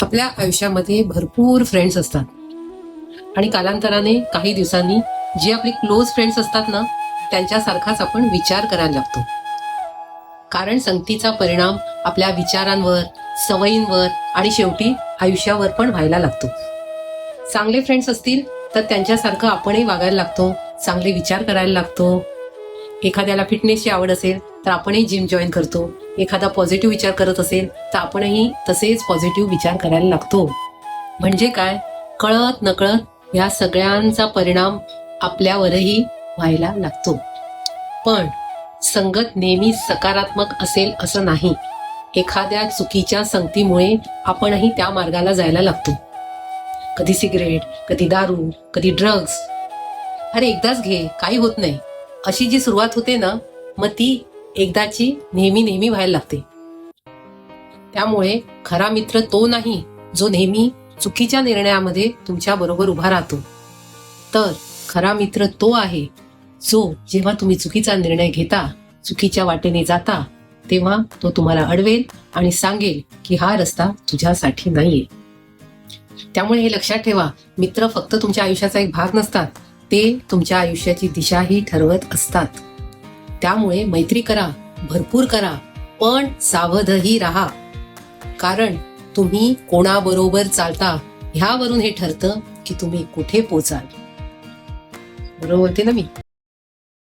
आपल्या आयुष्यामध्ये भरपूर फ्रेंड्स असतात आणि कालांतराने काही दिवसांनी जे आपले क्लोज फ्रेंड्स असतात ना, त्यांच्यासारखाच आपण विचार करायला लागतो. कारण संगतीचा परिणाम आपल्या विचारांवर, सवयींवर आणि शेवटी आयुष्यावर पण व्हायला लागतो. चांगले फ्रेंड्स असतील तर त्यांच्यासारखं आपणही वागायला लागतो, चांगले विचार करायला लागतो. एखाद्याला फिटनेसची आवड असेल तर आपणही जिम जॉईन करतो. एखादा पॉझिटिव्ह विचार करत असेल तर आपणही तसेच पॉझिटिव्ह विचार करायला लागतो. म्हणजे काय, कळत नकळत या सगळ्यांचा परिणाम आपल्यावरही व्हायला लागतो. पण संगत नेहमी सकारात्मक असेल असं नाही. एखाद्या चुकीच्या संगतीमुळे आपणही त्या मार्गाला जायला लागतो. कधी सिगरेट, कधी दारू, कधी ड्रग्ज. अरे एकदाच घे, काही होत नाही, अशी जी सुरुवात होते ना, मग ती एकदाची नेहमी नेहमी व्हायला लागते. त्यामुळे खरा मित्र तो नाही जो नेहमी चुकीच्या निर्णयामध्ये तुमच्या बरोबर उभा राहतो. तर खरा मित्र तो आहे जो जेव्हा तुम्ही चुकीचा निर्णय घेता, चुकीच्या वाटेने जाता, तेव्हा तो तुम्हाला अडवेल आणि सांगेल की हा रस्ता तुझ्यासाठी नाहीये. त्यामुळे हे लक्षात ठेवा, मित्र फक्त तुमच्या आयुष्याचा एक भाग नसतात, ते तुमच्या आयुष्याची दिशाही ठरवत असतात. त्यामुळे मैत्री करा, भरपूर करा, पण सावधही राहा. कारण तुम्ही कोणाबरोबर चालता ह्यावरून हे ठरतं की तुम्ही कुठे पोचाल. बरोबर बोलते ना मी?